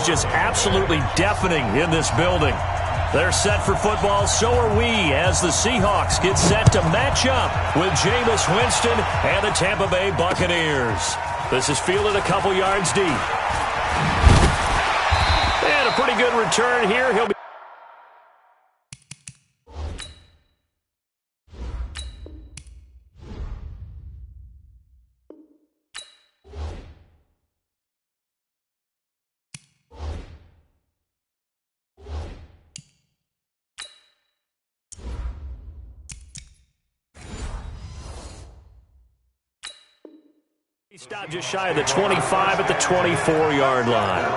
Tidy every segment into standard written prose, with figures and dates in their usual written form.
is just absolutely deafening in this building. They're set for football, so are we, as the Seahawks get set to match up with Jameis Winston and the Tampa Bay Buccaneers. This is fielded a couple yards deep. And a pretty good return here. He'll be He stopped just shy of the 25 at the 24-yard line.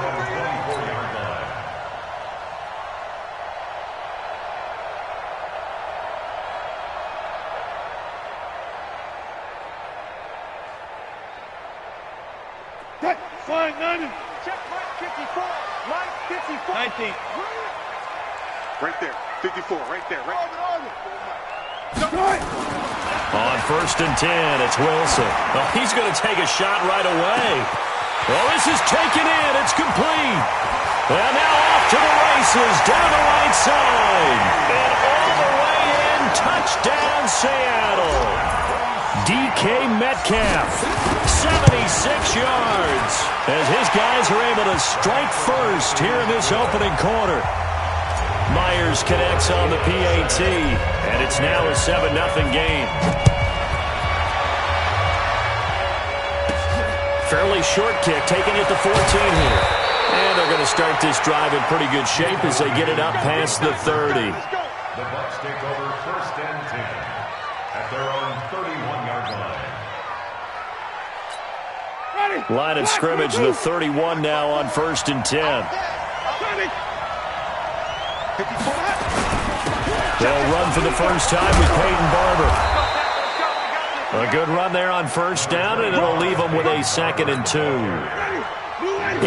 Flying 90. Check right 54. Line 54. 19. Right there. 54. Right there. Right. On 1st and 10, it's Wilson. Oh, he's going to take a shot right away. Well, this is taken in. It's complete. And now off to the races down the right side. And all the way in. Touchdown, Seattle. DK Metcalf, 76 yards, as his guys are able to strike first here in this opening quarter. Myers connects on the PAT, and it's now a 7-0 game. Fairly short kick, taking it to 14 here. And they're going to start this drive in pretty good shape as they get it up past the 30. The Bucs take over 1st and 10 at their own 31-yard line. Line of scrimmage, the 31 now on 1st and 10. They'll run for the first time with Peyton Barber. A good run there on 1st down, and it'll leave them with a 2nd and 2.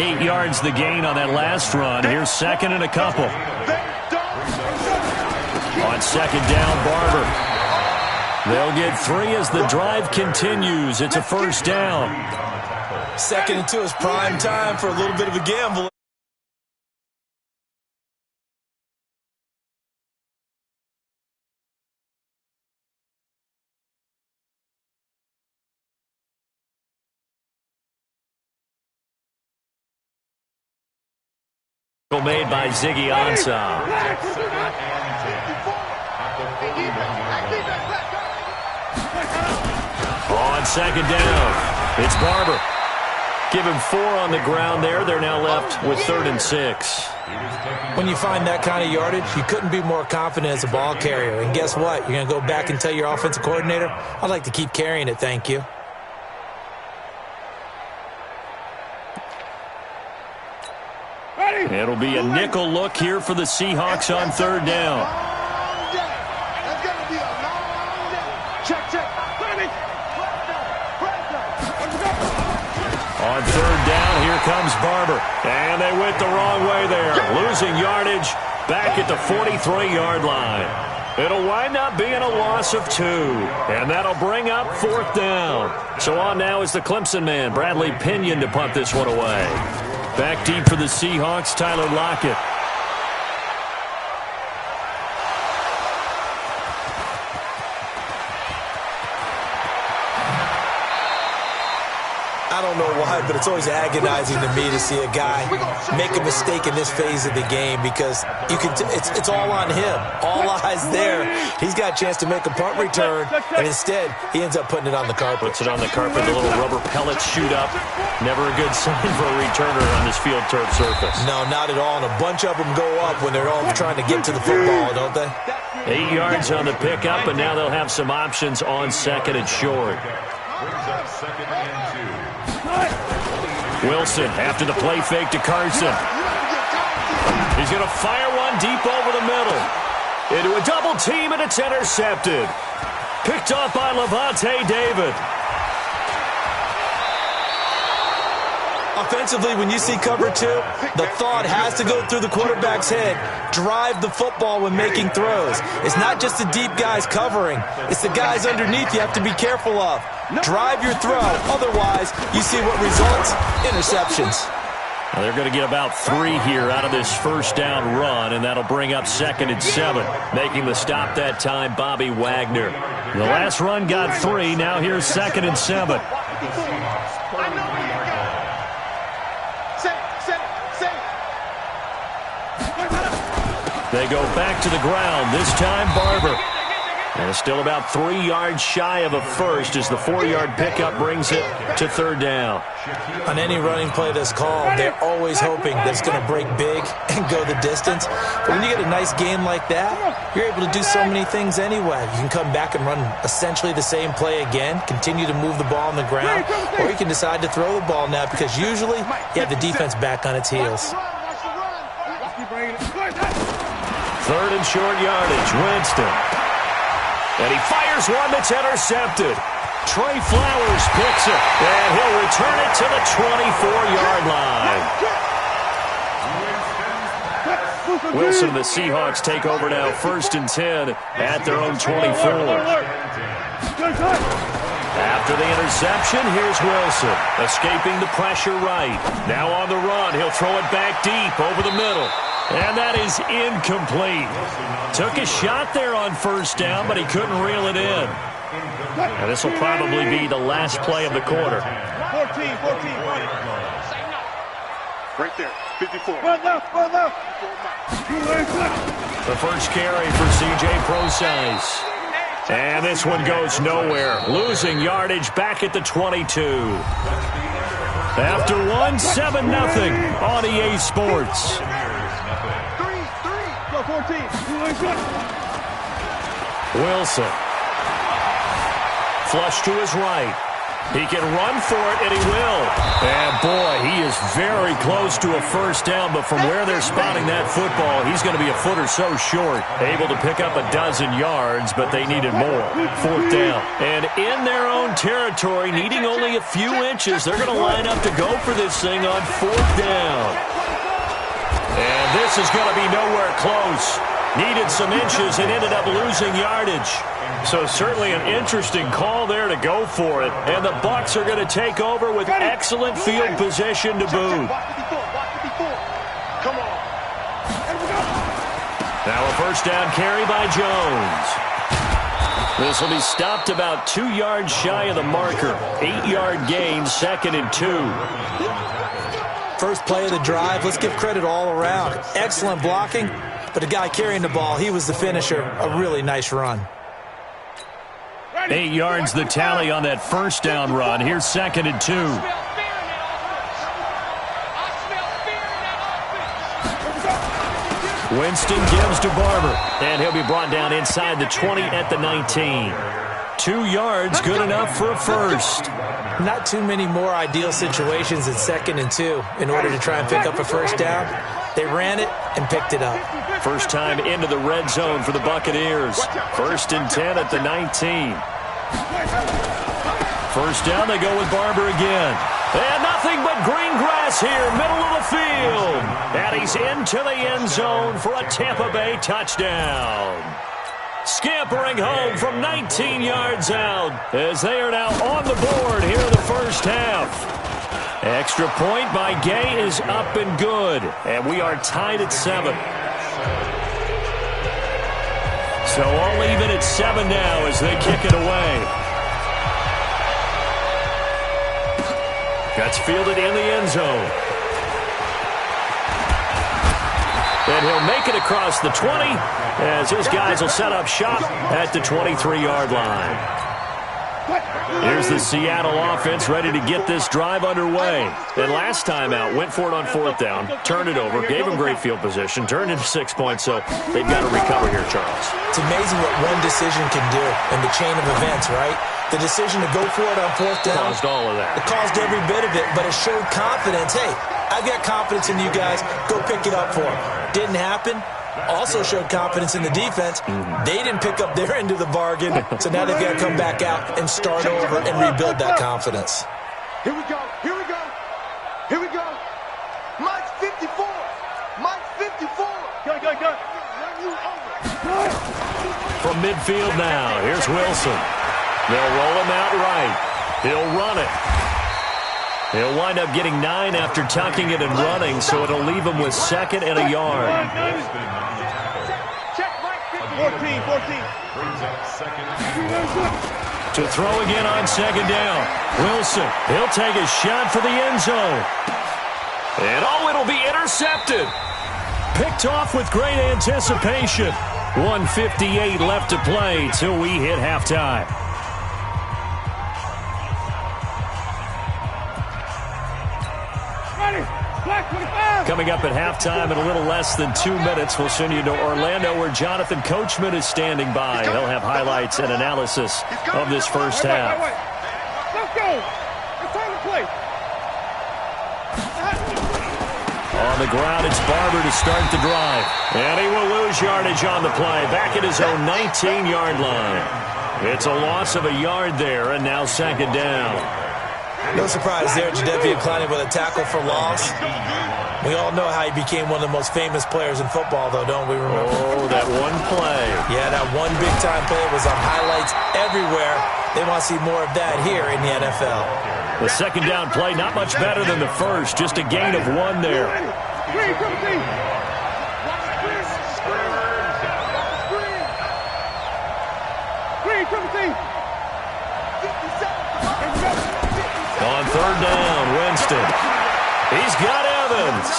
8 yards the gain on that last run. Here's 2nd and a couple. On 2nd down, Barber. They'll get 3 as the drive continues. It's a 1st down. 2nd and 2 is prime time for a little bit of a gamble. Made by Ziggy Ansah. On 2nd down, it's Barber. Give him 4 on the ground there. They're now left with 3rd and 6. When you find that kind of yardage, you couldn't be more confident as a ball carrier. And guess what? You're going to go back and tell your offensive coordinator, I'd like to keep carrying it, thank you. It'll be a nickel look here for the Seahawks on 3rd down. On 3rd down, here comes Barber. And they went the wrong way there. Losing yardage back at the 43-yard line. It'll wind up being a loss of 2. And that'll bring up 4th down. So on now is the Clemson man, Bradley Pinion, to punt this one away. Back deep for the Seahawks, Tyler Lockett. I don't know why, but it's always agonizing to me to see a guy make a mistake in this phase of the game because you can. It's all on him. All eyes there. He's got a chance to make a punt return, and instead he ends up putting it on the carpet. Puts it on the carpet. The little rubber pellets shoot up. Never a good sign for a returner on this field turf surface. No, not at all. And a bunch of them go up when they're all trying to get to the football, don't they? 8 yards on the pickup, and now they'll have some options on 2nd and short. Wilson after the play fake to Carson. He's going to fire one deep over the middle. Into a double team, and it's intercepted. Picked off by Levante David. Offensively, when you see cover 2, the thought has to go through the quarterback's head. Drive the football when making throws. It's not just the deep guys covering. It's the guys underneath you have to be careful of. Drive your throw. Otherwise, you see what results? Interceptions. Now they're going to get about 3 here out of this first down run, and that'll bring up 2nd and 7. Making the stop that time, Bobby Wagner. The last run got 3. Now here's 2nd and 7. They go back to the ground. This time, Barber. And it's still about 3 yards shy of a first as the 4-yard pickup brings it to 3rd down. On any running play that's called, they're always hoping that it's going to break big and go the distance. But when you get a nice game like that, you're able to do so many things anyway. You can come back and run essentially the same play again, continue to move the ball on the ground, or you can decide to throw the ball now because usually you have the defense back on its heels. 3rd and short yardage, Winston. And he fires one that's intercepted. Trey Flowers picks it, and he'll return it to the 24-yard line. Wilson and the Seahawks take over now, 1st and 10 at their own 24. After the interception, here's Wilson, escaping the pressure right. Now on the run, he'll throw it back deep over the middle. And that is incomplete. Took a shot there on 1st down, but he couldn't reel it in. And this will probably be the last play of the quarter. 14. Right there, 54. Run left. The first carry for C.J. Prosise. And this one goes nowhere. Losing yardage back at the 22. After 1, 7-0 on EA Sports. 14. Wilson. Flush to his right. He can run for it, and he will. And, boy, he is very close to a first down, but from where they're spotting that football, he's going to be a foot or so short. Able to pick up a dozen yards, but they needed more. 4th down. And in their own territory, needing only a few inches, they're going to line up to go for this thing on 4th down. And this is going to be nowhere close. Needed some inches and ended up losing yardage. So certainly an interesting call there to go for it. And the Bucs are going to take over with excellent field position to boot. Come on. Now a first down carry by Jones. This will be stopped about 2 yards shy of the marker. 8-yard gain, 2nd and 2. First play of the drive, let's give credit all around. Excellent blocking, but the guy carrying the ball, he was the finisher. A really nice run. 8 yards the tally on that first down run. Here's 2nd and 2. Winston gives to Barber, and he'll be brought down inside the 20 at the 19. 2 yards, good enough for a first. Not too many more ideal situations in 2nd and 2 in order to try and pick up a first down. They ran it and picked it up. First time into the red zone for the Buccaneers. 1st and 10 at the 19. First down, they go with Barber again. And nothing but green grass here, middle of the field. And he's into the end zone for a Tampa Bay touchdown. Scampering home from 19 yards out as they are now on the board here in the first half. Extra point by Gay is up and good, and we are tied at 7. So all even at 7 now as they kick it away. That's fielded in the end zone. And he'll make it across the 20 as his guys will set up shop at the 23-yard line. Here's the Seattle offense ready to get this drive underway. And last time out, went for it on 4th down, turned it over, gave them great field position, turned into 6 points, so they've got to recover here, Charles. It's amazing what one decision can do in the chain of events, right? The decision to go for it on 4th down. Caused all of that. It caused every bit of it, but it showed confidence. Hey, I've got confidence in you guys. Go pick it up for them. Didn't happen. Also showed confidence in the defense. They didn't pick up their end of the bargain, so now they've got to come back out and start over and rebuild that confidence. Here we go. Here we go. Here we go. Mike's 54. Mike's 54. Go. Run you over. From midfield now, here's Wilson. They'll roll him out right. He'll run it. He'll wind up getting 9 after tucking it and running, so it'll leave him with 2nd and a yard. 14. To throw again on 2nd down. Wilson, he'll take a shot for the end zone. And it'll be intercepted. Picked off with great anticipation. 1:58 left to play till we hit halftime. Coming up at halftime in a little less than 2 minutes, we'll send you to Orlando where Jonathan Coachman is standing by. He'll have highlights and analysis of this first half. Let's go. It's time to play. On the ground, it's Barber to start the drive. And he will lose yardage on the play. Back at his own 19-yard line. It's a loss of a yard there, and now 2nd down. No surprise there, Jadeveon Clowney with a tackle for loss. We all know how he became one of the most famous players in football, though, don't we remember? Oh, that one play. Yeah, that one big-time play was on highlights everywhere. They want to see more of that here in the NFL. The 2nd down play, not much better than the first. Just a gain of 1 there. On 3rd down, Winston. He's got Evans.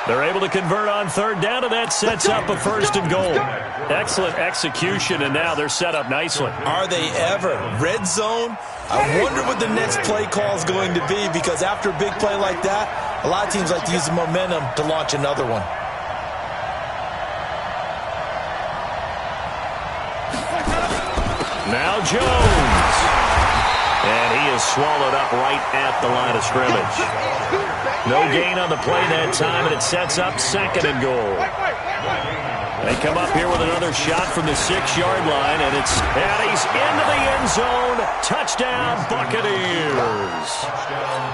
They're able to convert on 3rd down, and that sets up a 1st and goal. Excellent execution, and now they're set up nicely. Are they ever? Red zone? I wonder what the next play call is going to be, because after a big play like that, a lot of teams like to use the momentum to launch another one. Now Jones. And he is swallowed up right at the line of scrimmage. No gain on the play that time, and it sets up 2nd and goal. They come up here with another shot from the 6-yard line, and he's into the end zone. Touchdown, Buccaneers.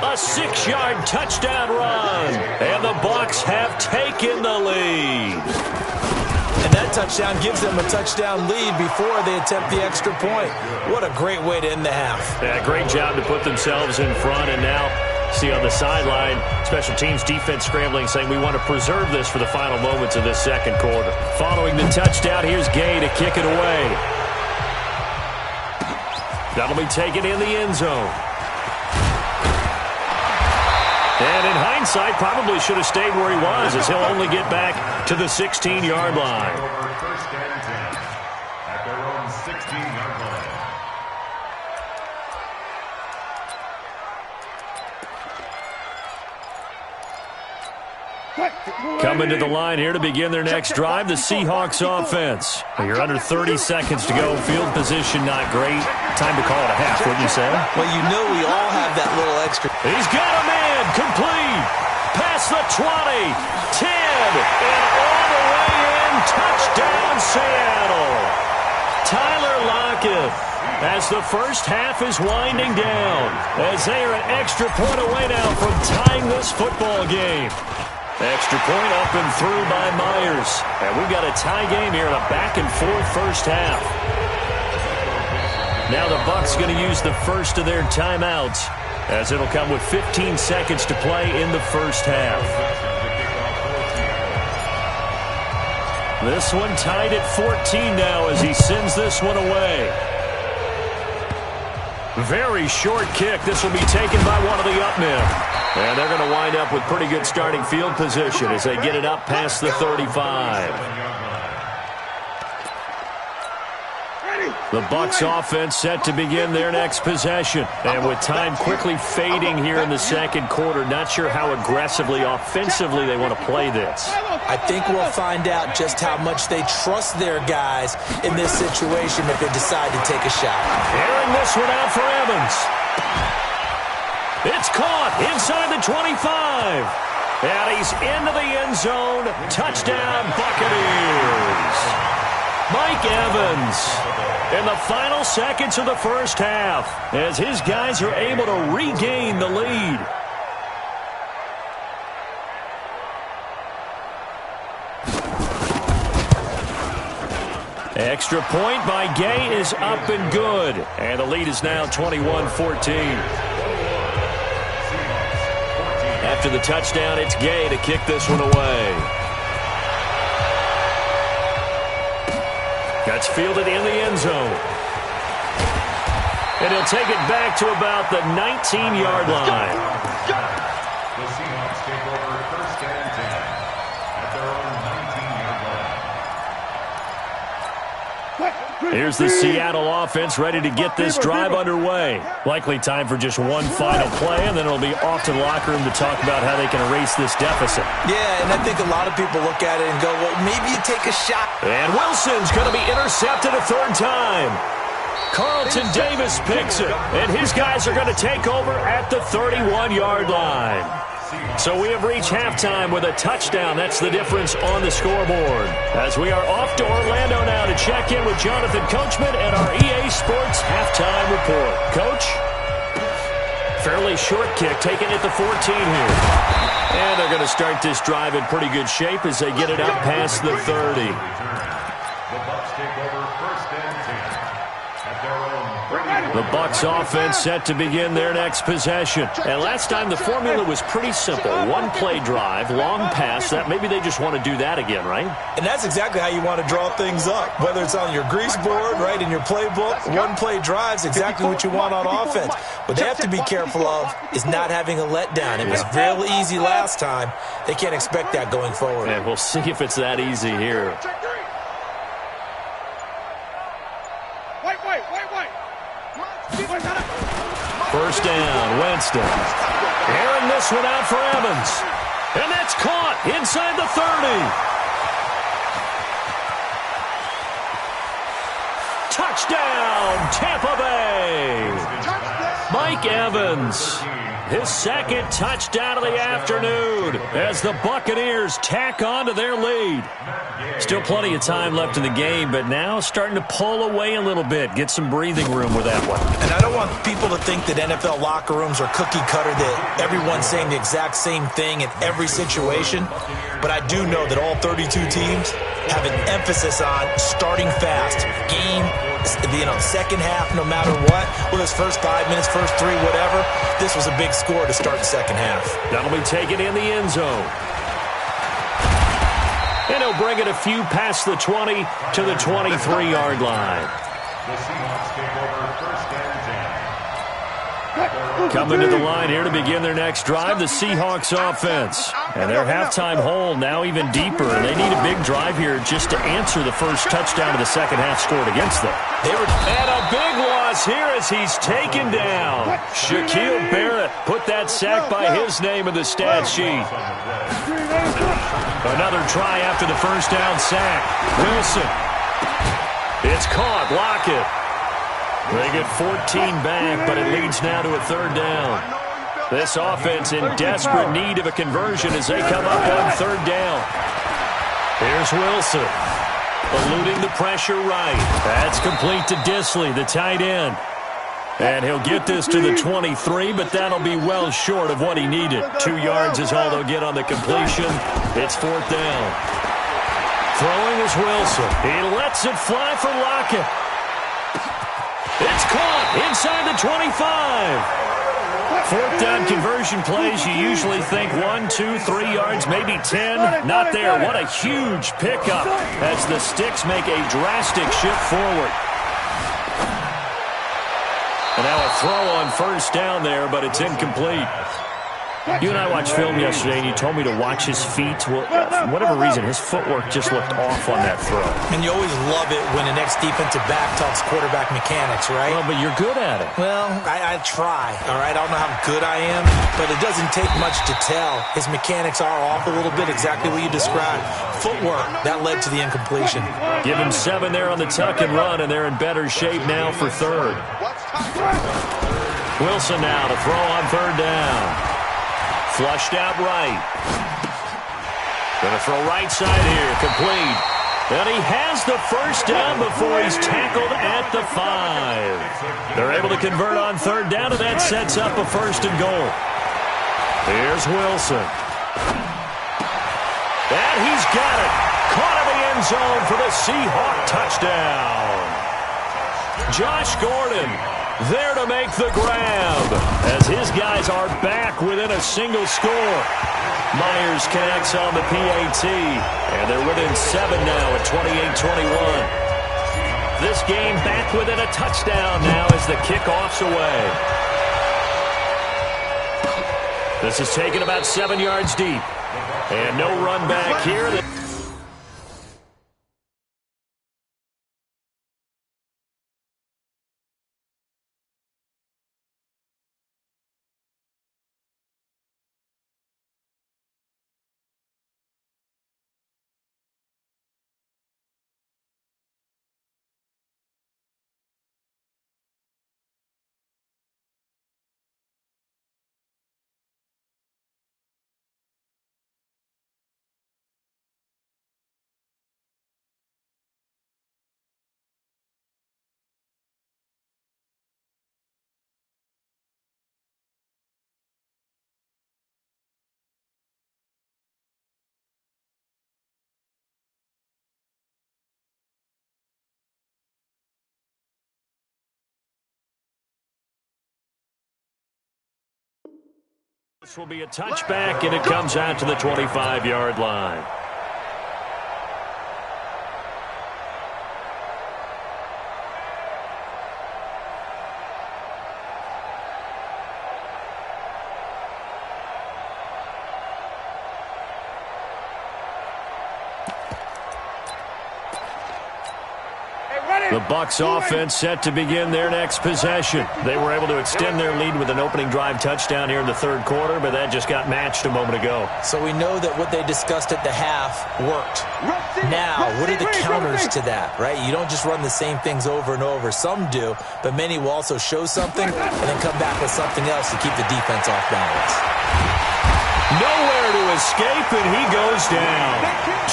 A 6-yard touchdown run, and the Bucs have taken the lead. And that touchdown gives them a touchdown lead before they attempt the extra point. What a great way to end the half. Yeah, great job to put themselves in front, and now see on the sideline, special teams defense scrambling, saying we want to preserve this for the final moments of this 2nd quarter. Following the touchdown, here's Gay to kick it away. That'll be taken in the end zone. And in hindsight, probably should have stayed where he was, as he'll only get back to the 16-yard line. First and 10 at their own 16-yard line. Coming to the line here to begin their next drive, the Seahawks offense. You're under 30 seconds to go. Field position not great. Time to call it a half, wouldn't you say? Well, you know we all have that little extra. He's got a man. Complete. Past the 20. 10. And all the way in. Touchdown, Seattle. Tyler Lockett, as the first half is winding down, as they are an extra point away now from tying this football game. Extra point up and through by Myers. And we've got a tie game here in a back-and-forth first half. Now the Bucs going to use the first of their timeouts, as it'll come with 15 seconds to play in the first half. This one tied at 14 now as he sends this one away. Very short kick. This will be taken by one of the up men. And they're going to wind up with pretty good starting field position as they get it up past the 35. The Bucs offense set to begin their next possession. And with time quickly fading here in the 2nd quarter, not sure how aggressively, offensively they want to play this. I think we'll find out just how much they trust their guys in this situation if they decide to take a shot. Airing this one out for Evans. It's caught inside the 25. And he's into the end zone. Touchdown, Buccaneers. Mike Evans in the final seconds of the first half as his guys are able to regain the lead. Extra point by Gay is up and good. And the lead is now 21-14. After the touchdown, it's Gay to kick this one away. That's fielded in the end zone. And he'll take it back to about the 19-yard line. The Seahawks take over first and 10 at their own 19-yard line. Here's the Seattle offense ready to get this drive underway. Likely time for just one final play, and then it'll be off to the locker room to talk about how they can erase this deficit. Yeah, and I think a lot of people look at it and go, well, maybe you take a shot. And Wilson's going to be intercepted a third time. Carlton Davis picks it, and his guys are going to take over at the 31-yard line. So we have reached halftime with a touchdown. That's the difference on the scoreboard. As we are off to Orlando now to check in with Jonathan Coachman and our EA Sports halftime report. Coach? Fairly short kick taken at the 14 here. And they're going to start this drive in pretty good shape as they get it out past the 30. The Bucs take over first and 10 at their own 30. The Bucs offense set to begin their next possession. And last time the formula was pretty simple. One play drive, long pass. That maybe they just want to do that again, right? And that's exactly how you want to draw things up. Whether it's on your grease board, right, in your playbook, one play drive's exactly what you want on offense. What they have to be careful of is not having a letdown. It was real easy last time. They can't expect that going forward. And we'll see if it's that easy here. First down, Winston. Airing this one out for Evans. And that's caught inside the 30. Touchdown, Tampa Bay. Mike Evans. His second touchdown of the afternoon as the Buccaneers tack on to their lead. Still plenty of time left in the game, but now starting to pull away a little bit. Get some breathing room with that one. And I don't want people to think that NFL locker rooms are cookie cutter, that everyone's saying the exact same thing in every situation. But I do know that all 32 teams have an emphasis on starting fast. Game, second half, no matter what. Whether it's first 5 minutes, first 3, whatever. This was a big score to start the second half. That'll be taken in the end zone. And he'll bring it a few past the 20 to the 23-yard line. The Seahawks take over first and 10. Coming to the line here to begin their next drive, the Seahawks offense. And their halftime hole now even deeper. And they need a big drive here just to answer the first touchdown of the second half scored against them. And a big loss here as he's taken down. Shaquille Barrett put that sack by his name in the stat sheet. Another try after the first down sack. Wilson. It's caught. Lockett. They get 14 back, but it leads now to a third down. This offense in desperate need of a conversion as they come up on third down. Here's Wilson. Eluding the pressure right. That's complete to Disley, the tight end. And he'll get this to the 23, but that'll be well short of what he needed. 2 yards is all they'll get on the completion. It's fourth down. Throwing is Wilson. He lets it fly for Lockett. It's caught inside the 25. Fourth down conversion plays, you usually think 1, 2, 3 yards, maybe 10. Not there. What a huge pickup as the Sticks make a drastic shift forward. And now a throw on first down there, but it's incomplete. You and I watched film yesterday, and you told me to watch his feet. Well, for whatever reason, his footwork just looked off on that throw. And you always love it when the next defensive back talks quarterback mechanics, right? Well, but you're good at it. Well, I try, all right? I don't know how good I am, but it doesn't take much to tell. His mechanics are off a little bit, exactly what you described. Footwork, that led to the incompletion. Give him 7 there on the tuck and run, and they're in better shape now for third. Wilson now to throw on third down. Flushed out right. Going to throw right side here. Complete. And he has the first down before he's tackled at the 5. They're able to convert on third down, and that sets up a first and goal. Here's Wilson. And he's got it. Caught in the end zone for the Seahawk touchdown. Josh Gordon there to make the grab as his guys are back within a single score. Myers connects on the PAT, and they're within 7 now at 28-21. This game back within a touchdown now as the kickoff's away. This is taken about 7 yards deep. And no run back here. This will be a touchback, and it comes out to the 25-yard line. The Bucs offense set to begin their next possession. They were able to extend their lead with an opening drive touchdown here in the third quarter, but that just got matched a moment ago. So we know that what they discussed at the half worked. Now, what are the counters to that, right? You don't just run the same things over and over. Some do, but many will also show something and then come back with something else to keep the defense off balance. Nowhere to escape, and he goes down.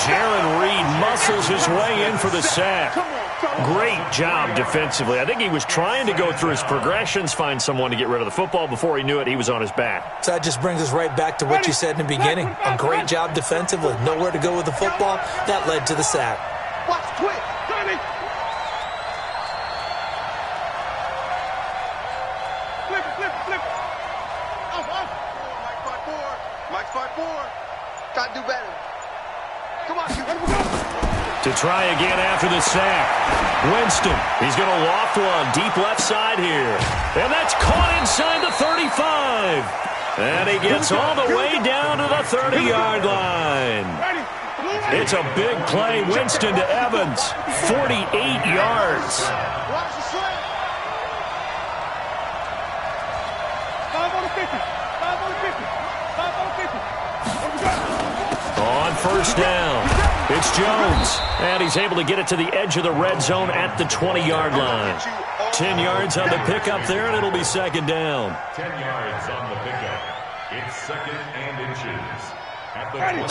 Jaron Reed muscles his way in for the sack. Great job defensively. I think he was trying to go through his progressions, find someone to get rid of the football. Before he knew it, he was on his back. So that just brings us right back to what you said in the beginning. A great job defensively. Nowhere to go with the football. That led to the sack. Watch, quick, Johnny. Flip it. Off. Mike 5-4. Gotta do better. Come on, To try again after the sack. Winston, he's going to loft one deep left side here. And that's caught inside the 35. And he gets all the way down to the 30-yard line. It's a big play. Winston to Evans. 48 yards. Watch the slant. 5 on the 50. 5 on the 50. 5 on the 50. On first down, it's Jones. And he's able to get it to the edge of the red zone at the 20-yard line. 10 yards on the pickup there, and it'll be second down. 10 yards on the pickup. It's second and inches.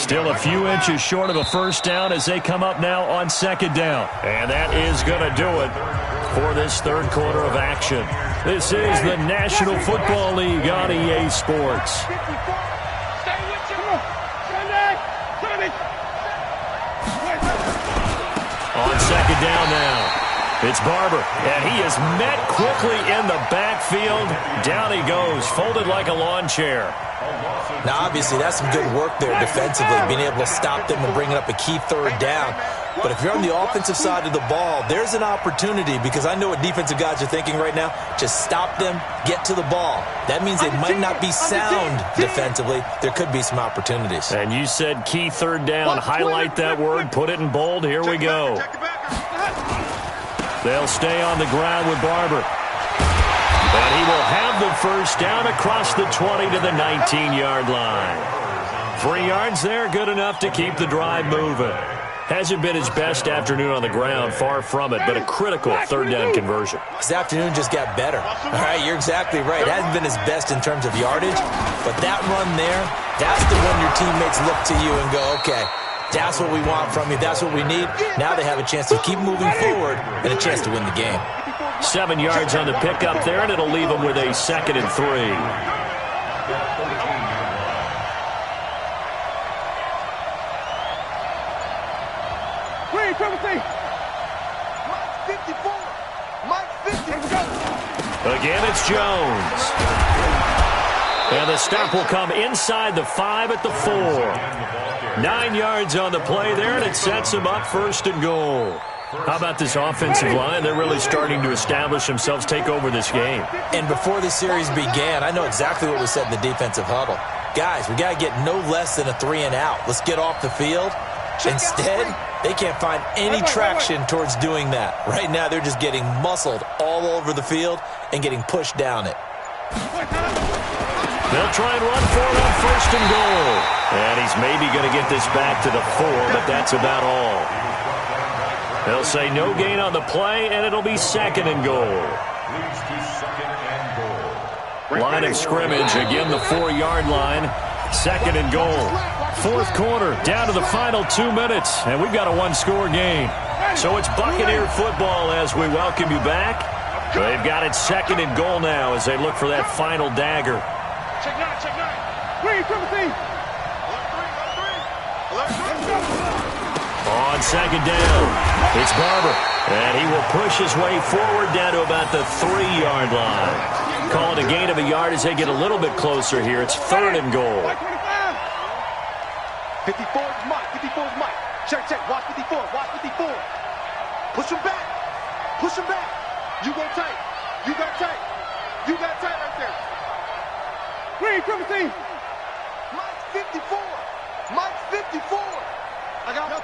Still a few inches short of a first down as they come up now on second down. And that is going to do it for this third quarter of action. This is the National Football League on EA Sports. On second down now. It's Barber, and he is met quickly in the backfield. Down he goes, folded like a lawn chair. Now, obviously, that's some good work there defensively, being able to stop them and bring up a key third down. But if you're on the offensive side of the ball, there's an opportunity, because I know what defensive guys are thinking right now. Just stop them, get to the ball. That means they might not be sound defensively. There could be some opportunities. And you said key third down. Highlight that word, put it in bold. Here we go. They'll stay on the ground with Barber. And he will have the first down across the 20 to the 19-yard line. 3 yards there, good enough to keep the drive moving. Hasn't been his best afternoon on the ground, far from it, but a critical third down conversion. His afternoon just got better. All right, you're exactly right. It hasn't been his best in terms of yardage, but that run there, that's the one your teammates look to you and go, okay, that's what we want from you. That's what we need. Now they have a chance to keep moving forward and a chance to win the game. 7 yards on the pickup there, and it'll leave them with a 2nd and 3. Again, it's Jones. And the stop will come inside the 5 at the 4. 9 yards on the play there, and it sets him up 1st and goal. How about this offensive line? They're really starting to establish themselves, take over this game. And before the series began, I know exactly what was said in the defensive huddle. Guys, we got to get no less than a 3 and out. Let's get off the field. Instead, they can't find any traction towards doing that. Right now, they're just getting muscled all over the field and getting pushed down it. They'll try and run for it on 1st and goal. And he's maybe going to get this back to the 4, but that's about all. They'll say no gain on the play, and it'll be 2nd and goal. Line of scrimmage, again the 4-yard line. 2nd and goal. 4th quarter, down to the final 2 minutes, and we've got a 1-score game. So it's Buccaneer football as we welcome you back. They've got it 2nd and goal now as they look for that final dagger. Check 9, check 9. Read, Timothy. On 2nd down, it's Barber, and he will push his way forward down to about the 3-yard line. Call it a gain of a yard as they get a little bit closer here. It's 3rd and goal. 54 is Mike. 54 is Mike. Check, check. Watch 54. Watch 54. Push him back. Push him back. You go tight. You got tight. You got tight right there. Read, Timothy. Mike's 54. Mike's 54. I got it.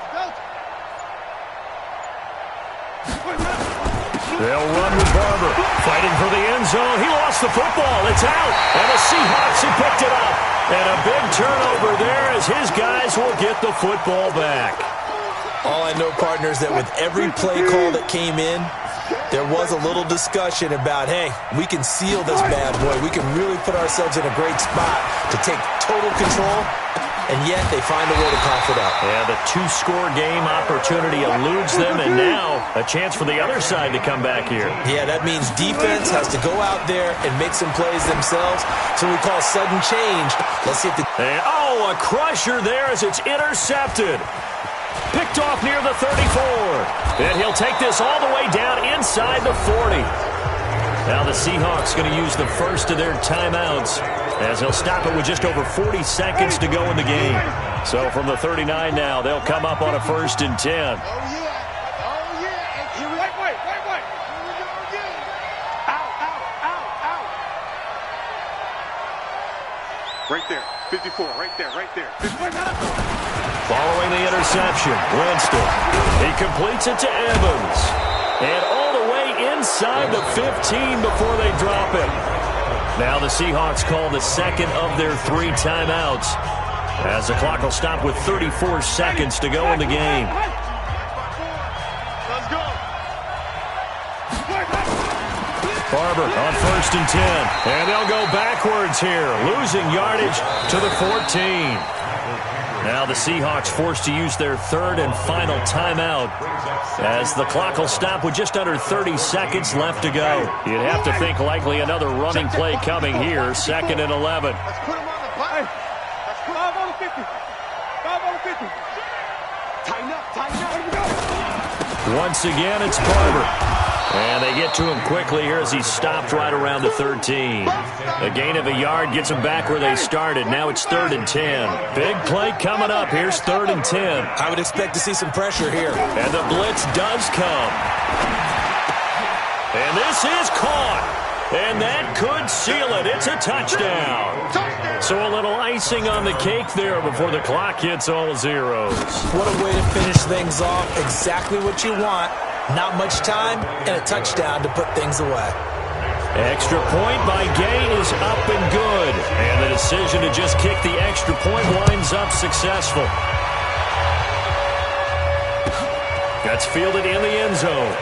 They'll run with Barber. Fighting for the end zone. He lost the football. It's out. And the Seahawks have picked it up. And a big turnover there as his guys will get the football back. All I know, partners, that with every play call that came in, there was a little discussion about, hey, we can seal this bad boy. We can really put ourselves in a great spot to take total control, and yet they find a way to cough it up. Yeah, the 2-score game opportunity eludes them, and now a chance for the other side to come back here. Yeah, that means defense has to go out there and make some plays themselves. So we call sudden change. Let's see if the... And, a crusher there as it's intercepted. Picked off near the 34. And he'll take this all the way down inside the 40. Now the Seahawks going to use the first of their timeouts as they'll stop it with just over 40 seconds to go in the game. So from the 39 now, they'll come up on a 1st and 10. Oh, yeah. Oh, yeah. Here we go. Wait. Here we go again. Out. Right there. 54. Right there. 54. Following the interception, Winston. He completes it to Evans. And all the way inside the 15 before they drop it. Now the Seahawks call the 2nd of their 3 timeouts as the clock will stop with 34 seconds to go in the game. Let's go. Barber on 1st and 10. And they'll go backwards here, losing yardage to the 14. Now the Seahawks forced to use their 3rd and final timeout as the clock will stop with just under 30 seconds left to go. You'd have to think likely another running play coming here, 2nd and 11. Let's put him on the bike. Let's put 5 on the 50. 5 on the 50. Tighten up. Once again, it's Barber. And they get to him quickly here as he's stopped right around the 13. A gain of a yard gets them back where they started. Now it's 3rd and 10. Big play coming up. Here's 3rd and 10. I would expect to see some pressure here. And the blitz does come. And this is caught. And that could seal it. It's a touchdown. So a little icing on the cake there before the clock hits all zeros. What a way to finish things off. Exactly what you want. Not much time and a touchdown to put things away. Extra point by Gay is up and good. And the decision to just kick the extra point winds up successful. That's fielded in the end zone.